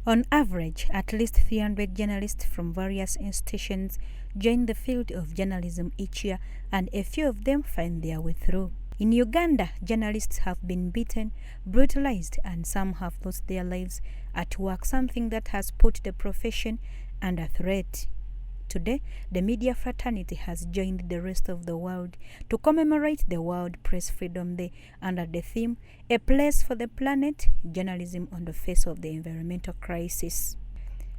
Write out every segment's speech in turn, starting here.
On average, at least 300 journalists from various institutions join the field of journalism each year, and a few of them find their way through. In Uganda, journalists have been beaten, brutalized, and some have lost their lives at work, something that has put the profession under threat. Today, the media fraternity has joined the rest of the world to commemorate the World Press Freedom Day under the theme, A Place for the Planet, Journalism on the Face of the Environmental Crisis.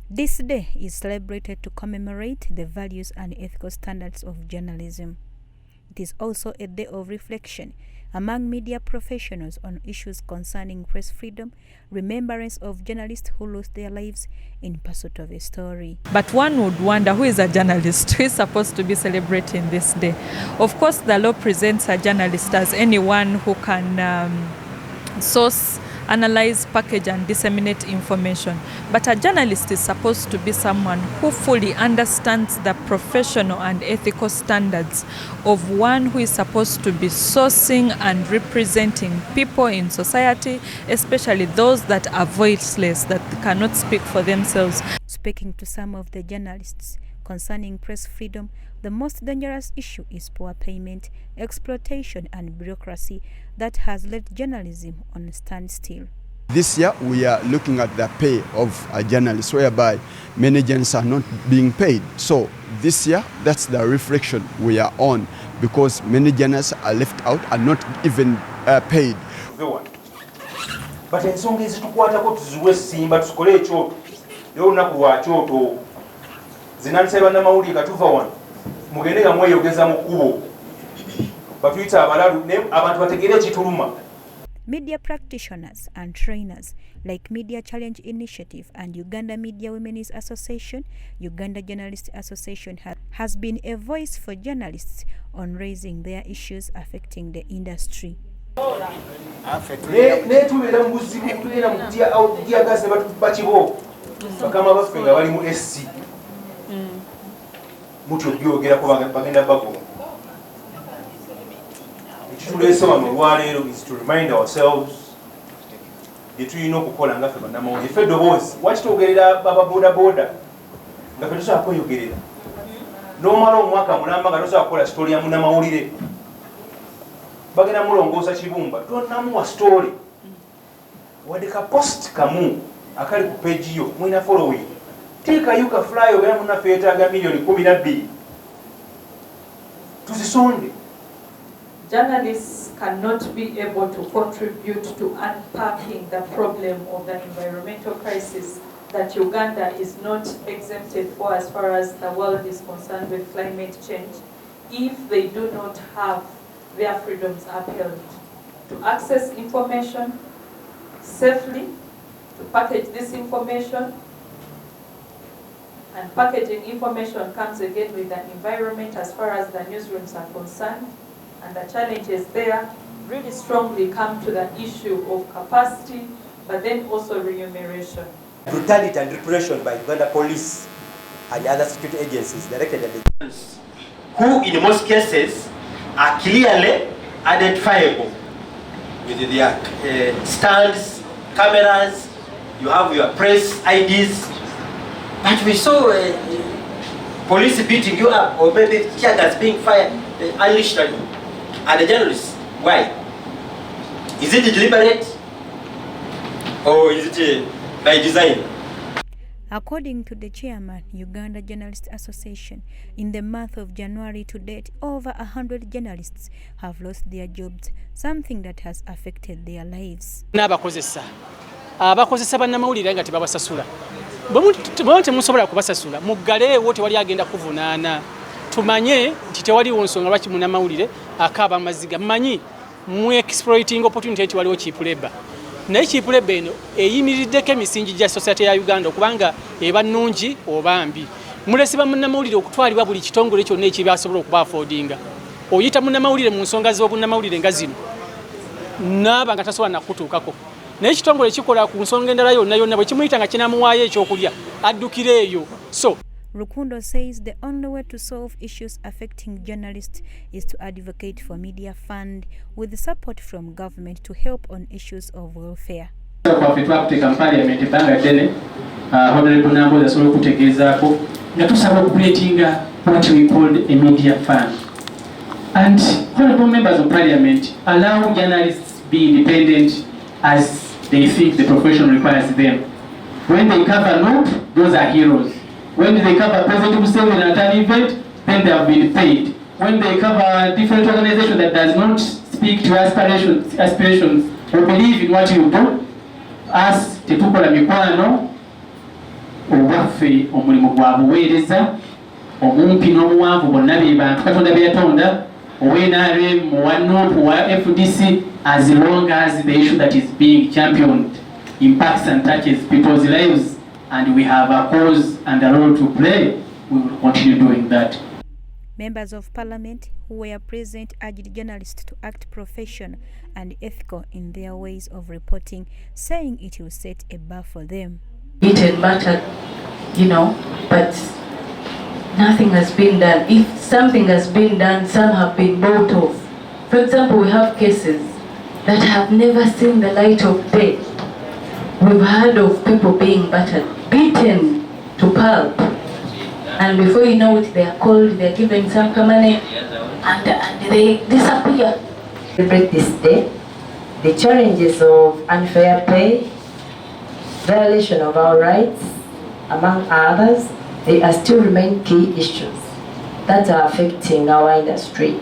This day is celebrated to commemorate the values and ethical standards of journalism. It is also a day of reflection among media professionals on issues concerning press freedom, remembrance of journalists who lost their lives in pursuit of a story. But one would wonder, who is a journalist? Who is supposed to be celebrating this day? Of course, the law presents a journalist as anyone who can source, analyze, package, and disseminate information. But a journalist is supposed to be someone who fully understands the professional and ethical standards of one who is supposed to be sourcing and representing people in society, especially those that are voiceless, that cannot speak for themselves. Speaking to some of the journalists concerning press freedom, the most dangerous issue is poor payment, exploitation, and bureaucracy that has led journalism on a standstill. This year, we are looking at the pay of a journalist, whereby many journalists are not being paid. So this year, that's the reflection we are on, because many journalists are left out and not even paid. But ensonga ezitukwatako tuziwe simba tukole ekyoto yo olunaku lwa kyoto zinanise bannamawulire katuva wano mugende nga mweyogeza mu kkubo batuyita abalalu ne abantu bategeere ekituluma. Media practitioners and trainers like Media Challenge Initiative and Uganda Media Women's Association, Uganda Journalists Association has been a voice for journalists on raising their issues affecting the industry. Netubeera mu buzibu tubeera mu kutya gasi ne batukuba kibo bakama baffe nga bali mu SC mutyo byogerako bagenda bago. Ekituleese wano olwaleero is to remind ourselves bye tulina okukola nga ffe bannamawulire. Ffe eddoboozi wakitwogerera bababoodabooda nga ffe tosobola kweyogerera n'omala omwaka mulamba nga tosobola kukola sitooli ya munnamawulire. Bagenda mulongoosa kibumba tonamuwa story wadde ka post kamu akali ku page yo mwina following teekayo ka fly ogera munaffe yeetaaga milioni 12 tuzisonde. Journalists cannot be able to contribute to unpacking the problem of the environmental crisis that Uganda is not exempted for as far as the world is concerned with climate change if they do not have their freedoms upheld to access information safely, to package this information, and packaging information comes again with the environment as far as the newsrooms are concerned, and the challenges there really strongly come to the issue of capacity, but then also remuneration. Brutality and repression by Uganda police and other security agencies directed at the journalists, who in most cases are clearly identifiable with their stands, cameras, you have your press IDs. But we saw police beating you up, or maybe tear gas being fired unleashed at the journalists. Why? Is it deliberate or is it by design? According to the chairman, Uganda Journalists Association, in the month of January to date, over 100 journalists have lost their jobs, something that has affected their lives. Abakozesa bannamawulire nga tebabasasula. Bwe temusobola kubasasula, muggaleewo tewali agenda kuvunaana. Tumanye nti tewaliwo nsonga lwaki munnamawulire akaaba amaziga. Mmanyi mu exploiting opportunity eti waliwo cheap labor. Naye cheap labor eno eyimiriddeko emisingi gya society ya Uganda okubanga eba nnungi oba mbi. Mulesiba munnamawulire okutwalibwa buli kitongole kyonna ekibyasobola okuba affordinga. Oyita munnamawulire mu nsonga z'obunnamawulire nga zino naaba nga tasobola nakutuukako. Naye ekitongole kikola ku nsonga endala yonna bwe kimuyita nga kinamuwaayo ekyokulya addukira eyo. So Rukundo says the only way to solve issues affecting journalists is to advocate for media fund with support from government to help on issues of welfare. Twaffe twakuteeka mu parliament ebbanga ddene Honorable Namboza asobola okutegeezaako nga tusaba okukuleetinga what we called a media fund. And honorable members of parliament, allow journalists be independent as they think the profession requires them. When they cover NOP, those are heroes. When they cover President Museveni at an event, then they have been paid. When they cover a different organization that does not speak to aspirations or believe in what you do, us tetukola mikwano obwaffe omulimu gwa buweereza omumpi n'omuwanvu bonna be bantu Katonda be yatonda owenrm owa NOP owa FDC, as long as the issue that is being championed impacts and touches people's lives and we have a cause and a role to play, we will continue doing that. Members of Parliament who were present urged journalists to act professional and ethical in their ways of reporting, saying it will set a bar for them. It mattered, but nothing has been done. If something has been done, some have been bought off. For example, we have cases that have never seen the light of day. We've heard of people being battered, beaten to pulp. And before you know it, they are called, they are given some money, and they disappear. Celebrate this day. The challenges of unfair pay, violation of our rights, among others, they are still remain key issues that are affecting our industry.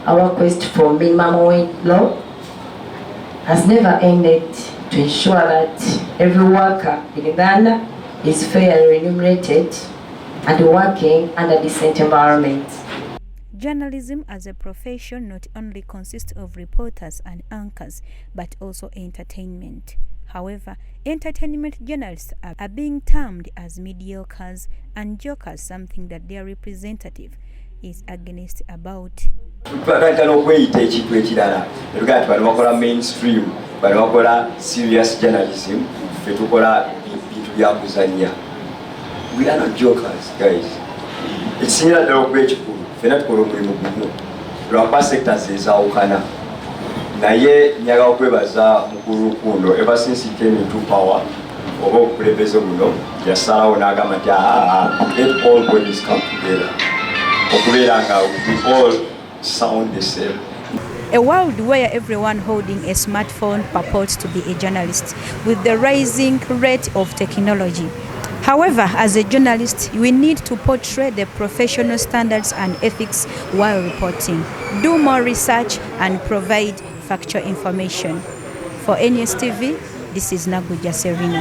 Our quest for minimum wage law has never ended to ensure that every worker in Uganda is fairly remunerated and working under decent environments. Journalism as a profession not only consists of reporters and anchors, but also entertainment. However, entertainment journalists are being termed as mediocres and jokers, something that their representative is against about. Serious journalism, we are not jokers, guys. It's not the great people. We're not going to move. Rapa sectors is our kana. Naye nyaga okwebaza mukuru kundo ever since he came into power. Obo kulebezo muno yasala onagamba nti let all bodies come together. Okuberanga we all sound the same. A world where everyone holding a smartphone purports to be a journalist with the rising rate of technology. However, as a journalist, we need to portray the professional standards and ethics while reporting, do more research, and provide factual information. For NSTV, this is Naguja Serena.